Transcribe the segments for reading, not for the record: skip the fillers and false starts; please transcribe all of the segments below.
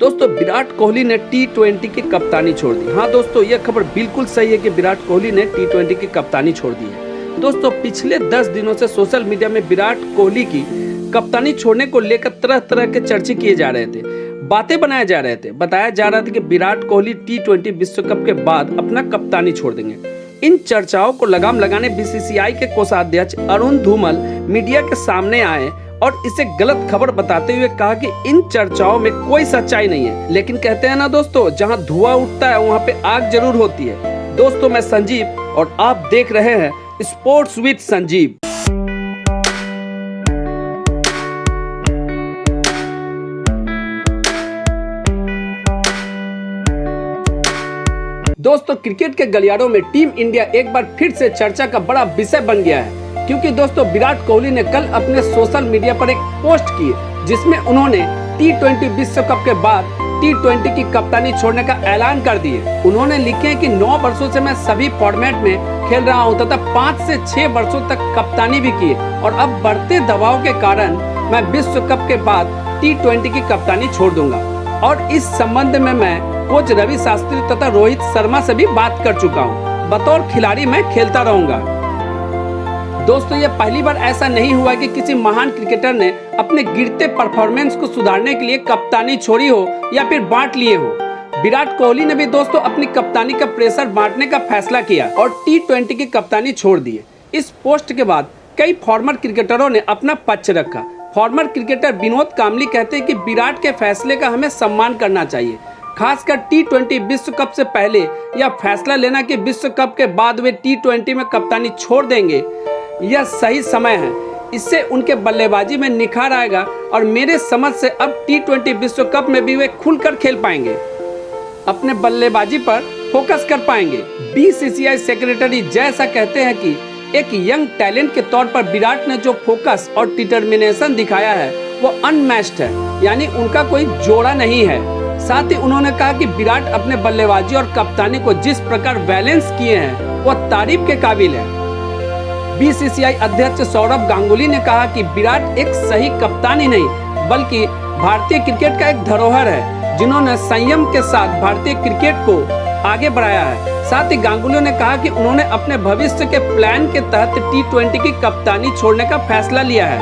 दोस्तों विराट कोहली ने टी20 की कप्तानी छोड़ दी। हाँ दोस्तों, यह खबर बिल्कुल सही है कि विराट कोहली ने टी20 की कप्तानी छोड़ दी है। दोस्तों पिछले 10 दिनों से सोशल मीडिया में विराट कोहली की कप्तानी छोड़ने को लेकर तरह तरह के चर्चे किए जा रहे थे, बातें बनाए जा रहे थे। बताया जा रहा था कि विराट कोहली टी20 विश्व कप के बाद अपना कप्तानी छोड़ देंगे। इन चर्चाओं को लगाम लगाने बीसीसीआई के कोषाध्यक्ष अरुण धूमल मीडिया के सामने आए और इसे गलत खबर बताते हुए कहा कि इन चर्चाओं में कोई सच्चाई नहीं है। लेकिन कहते हैं ना दोस्तों, जहां धुआं उठता है वहां पे आग जरूर होती है। दोस्तों मैं संजीव और आप देख रहे हैं स्पोर्ट्स विद संजीव। दोस्तों क्रिकेट के गलियारों में टीम इंडिया एक बार फिर से चर्चा का बड़ा विषय बन गया है, क्योंकि दोस्तों विराट कोहली ने कल अपने सोशल मीडिया पर एक पोस्ट की जिसमें उन्होंने टी20 विश्व कप के बाद टी20 की कप्तानी छोड़ने का ऐलान कर दिए। उन्होंने लिखे हैं कि 9 वर्षों से मैं सभी फॉर्मेट में खेल रहा हूं तथा 5 से 6 वर्षों तक कप्तानी भी की और अब बढ़ते दबाव के कारण मैं विश्व कप के बाद टी20 की कप्तानी छोड़ दूंगा। और इस संबंध में मैं कोच रवि शास्त्री तथा रोहित शर्मा से भी बात कर चुका हूं। बतौर खिलाड़ी मैं खेलता रहूंगा। दोस्तों ये पहली बार ऐसा नहीं हुआ कि किसी महान क्रिकेटर ने अपने गिरते परफॉर्मेंस को सुधारने के लिए कप्तानी छोड़ी हो या फिर बांट लिए हो। विराट कोहली ने भी दोस्तों अपनी कप्तानी का प्रेशर बांटने का फैसला किया और टी20 की कप्तानी छोड़ दी। इस पोस्ट के बाद कई फॉर्मर क्रिकेटरों ने अपना पक्ष रखा। फॉर्मर क्रिकेटर विनोद कामली कहते हैं कि विराट के फैसले का हमें सम्मान करना चाहिए, खासकर टी20 विश्व कप से पहले यह फैसला लेना कि विश्व कप के बाद वे टी20 में कप्तानी छोड़ देंगे, यह सही समय है। इससे उनके बल्लेबाजी में निखार आएगा और मेरे समझ से अब टी20 विश्व कप में भी वे खुलकर खेल पाएंगे, अपने बल्लेबाजी पर फोकस कर पाएंगे। बीसीसीआई सेक्रेटरी जय शाह कहते हैं कि एक यंग टैलेंट के तौर पर विराट ने जो फोकस और डिटर्मिनेशन दिखाया है वो अनमैच्ड है, यानी उनका कोई जोड़ा नहीं है। साथ ही उन्होंने कहा कि विराट अपने बल्लेबाजी और कप्तानी को जिस प्रकार बैलेंस किए हैं वो तारीफ के काबिल है। बीसीसीआई अध्यक्ष सौरव गांगुली ने कहा कि विराट एक सही कप्तान ही नहीं बल्कि भारतीय क्रिकेट का एक धरोहर है, जिन्होंने संयम के साथ भारतीय क्रिकेट को आगे बढ़ाया है। साथ ही गांगुली ने कहा कि उन्होंने अपने भविष्य के प्लान के तहत टी20 की कप्तानी छोड़ने का फैसला लिया है,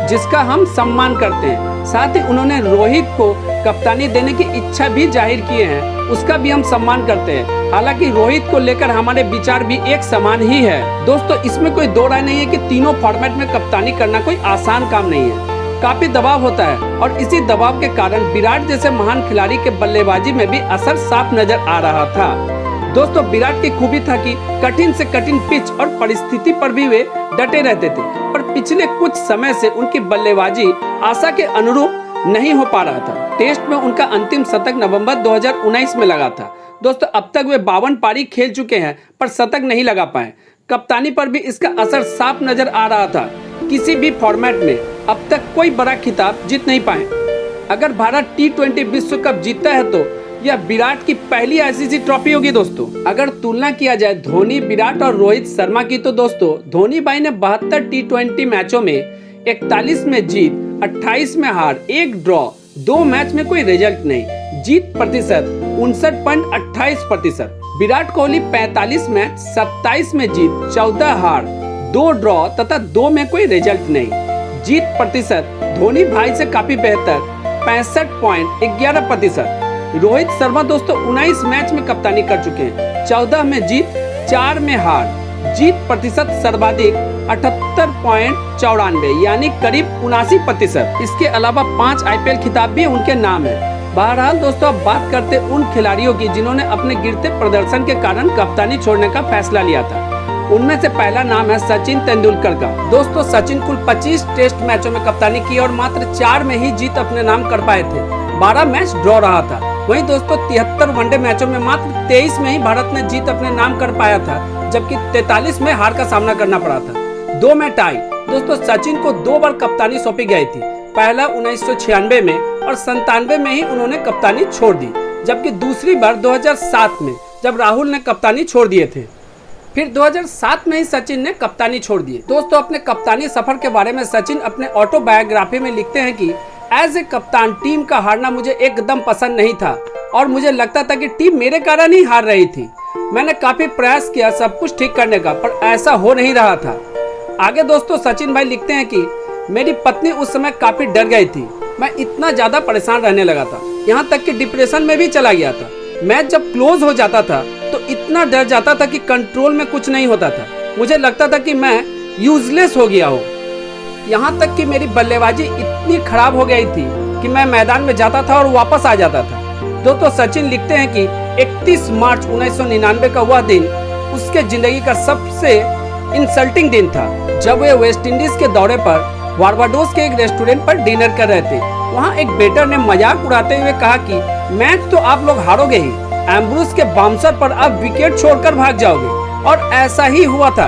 जिसका हम सम्मान करते हैं। साथ ही उन्होंने रोहित को कप्तानी देने की इच्छा भी जाहिर किए हैं, उसका भी हम सम्मान करते हैं। हालांकि रोहित को लेकर हमारे विचार भी एक समान ही है। दोस्तों इसमें कोई दो राय नहीं है कि तीनों फॉर्मेट में कप्तानी करना कोई आसान काम नहीं है, काफी दबाव होता है और इसी दबाव के कारण विराट जैसे महान खिलाड़ी के बल्लेबाजी में भी असर साफ नजर आ रहा था। दोस्तों विराट की खूबी था कि कठिन से कठिन पिच और परिस्थिति पर भी वे डटे रहते थे, पर पिछले कुछ समय से उनकी बल्लेबाजी आशा के अनुरूप नहीं हो पा रहा था। टेस्ट में उनका अंतिम शतक नवंबर 2019 में लगा था। दोस्तों अब तक वे 52 पारी खेल चुके हैं पर शतक नहीं लगा पाए। कप्तानी पर भी इसका असर साफ नजर आ रहा था। किसी भी फॉर्मेट में अब तक कोई बड़ा खिताब जीत नहीं पाए। अगर भारत टी20 विश्व कप जीतता है तो यह विराट की पहली आईसीसी ट्रॉफी होगी। दोस्तों अगर तुलना किया जाए धोनी, विराट और रोहित शर्मा की तो दोस्तों धोनी भाई ने 72 टी20 मैचों में 41 में जीत, 28 में हार, 1 ड्रॉ, 2 मैच में कोई रिजल्ट नहीं। जीत प्रतिशत 59.28%। विराट कोहली 45 मैच, 27 में जीत, 14 हार, 2 ड्रॉ तथा 2 में कोई रिजल्ट नहीं। जीत प्रतिशत धोनी भाई से काफी बेहतर 65.11%। रोहित शर्मा दोस्तों 19 मैच में कप्तानी कर चुके हैं, 14 में जीत, 4 में हार। जीत प्रतिशत सर्वाधिक 78.94 यानी करीब 79%। इसके अलावा 5 आईपीएल खिताब भी उनके नाम है। बहरहाल दोस्तों अब बात करते उन खिलाड़ियों की जिन्होंने अपने गिरते प्रदर्शन के कारण कप्तानी छोड़ने का फैसला लिया था। उनमें से पहला नाम है सचिन तेंदुलकर का। दोस्तों सचिन कुल 25 टेस्ट मैचों में कप्तानी की और मात्र 4 में ही जीत अपने नाम कर पाए थे। 12 मैच ड्रॉ रहा था। वहीं दोस्तों 73 वनडे मैचों में मात्र 23 में ही भारत ने जीत अपने नाम कर पाया था, जबकि 43 में हार का सामना करना पड़ा था। 2 में टाई। दोस्तों सचिन को 2 बार कप्तानी सौंपी गई थी, पहला 1996 में और 97 में ही उन्होंने कप्तानी छोड़ दी, जबकि दूसरी बार 2007 में जब राहुल ने कप्तानी छोड़ दिए थे। फिर 2007 में ही सचिन ने कप्तानी छोड़ दी। दोस्तों अपने कप्तानी सफर के बारे में सचिन अपने ऑटोबायोग्राफी में लिखते हैं कि एज ए कप्तान टीम का हारना मुझे एकदम पसंद नहीं था और मुझे लगता था कि टीम मेरे कारण ही हार रही थी। मैंने काफी प्रयास किया सब कुछ ठीक करने का, पर ऐसा हो नहीं रहा था। आगे दोस्तों सचिन भाई लिखते हैं कि मेरी पत्नी उस समय काफी डर गई थी। मैं इतना ज्यादा परेशान रहने लगा था, यहाँ तक कि डिप्रेशन में भी चला गया था। मैच जब क्लोज हो जाता था तो इतना डर जाता था कि कंट्रोल में कुछ नहीं होता था। मुझे लगता था कि मैं यूजलेस हो गया हूँ। यहाँ तक कि मेरी बल्लेबाजी इतनी खराब हो गई थी कि मैं मैदान में जाता था और वापस आ जाता था। दोस्तों सचिन लिखते हैं कि 31 मार्च 1999 का वह दिन उसके जिंदगी का सबसे इंसल्टिंग दिन था, जब वे वेस्ट इंडीज के दौरे पर बारबाडोस के एक रेस्टोरेंट पर डिनर कर रहे थे। वहाँ एक वेटर ने मजाक उड़ाते हुए कहा कि मैच तो आप लोग हारोगे ही, एम्ब्रूस के बाउंसर पर आप विकेट छोड़कर भाग जाओगे। और ऐसा ही हुआ था।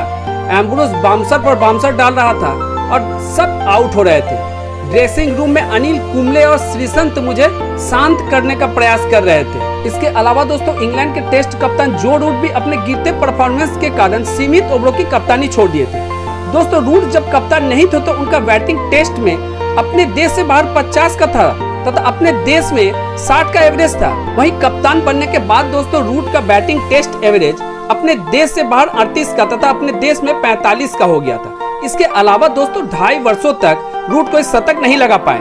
एम्ब्रूस बाउंसर पर बाउंसर डाल रहा था और सब आउट हो रहे थे। ड्रेसिंग रूम में अनिल कुंबले और श्रीसंत मुझे शांत करने का प्रयास कर रहे थे। इसके अलावा दोस्तों इंग्लैंड के टेस्ट कप्तान जो रूट भी अपने गिरते परफॉर्मेंस के कारण सीमित ओवरों की कप्तानी छोड़ दिए थे। दोस्तों रूट जब कप्तान नहीं थे तो उनका बैटिंग टेस्ट में अपने देश से बाहर 50 का था तथा अपने देश में 60 का एवरेज था। वहीं कप्तान बनने के बाद दोस्तों रूट का बैटिंग टेस्ट एवरेज अपने देश से बाहर 38 का तथा अपने देश में 45 का हो गया था। इसके अलावा दोस्तों 2.5 वर्षों तक रूट कोई शतक नहीं लगा पाए।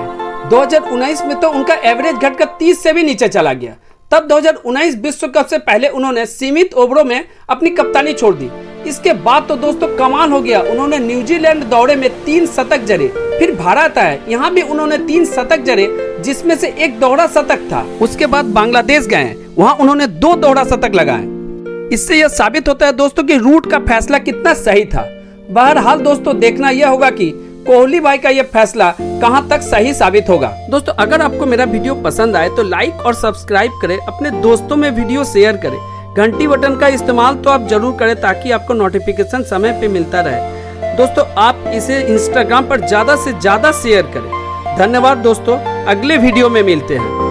2019 में तो उनका एवरेज घटकर 30 से भी नीचे चला गया। तब 2019 विश्व कप से पहले उन्होंने सीमित ओवरों में अपनी कप्तानी छोड़ दी। इसके बाद तो दोस्तों कमाल हो गया, उन्होंने न्यूजीलैंड दौरे में 3 शतक जड़े। फिर भारत आए, यहाँ भी उन्होंने 3 शतक जड़े, जिसमें से एक दोहरा शतक था। उसके बाद बांग्लादेश गए, वहाँ उन्होंने 2 दोहरा शतक लगाए। इससे यह साबित होता है दोस्तों कि रूट का फैसला कितना सही था। बहरहाल दोस्तों देखना यह होगा कि कोहली भाई का यह फैसला कहां तक सही साबित होगा। दोस्तों अगर आपको मेरा वीडियो पसंद आए तो लाइक और सब्सक्राइब करें, अपने दोस्तों में वीडियो शेयर करें, घंटी बटन का इस्तेमाल तो आप जरूर करें ताकि आपको नोटिफिकेशन समय पे मिलता रहे। दोस्तों आप इसे इंस्टाग्राम पर ज्यादा से ज्यादा शेयर करें। धन्यवाद दोस्तों, अगले वीडियो में मिलते हैं।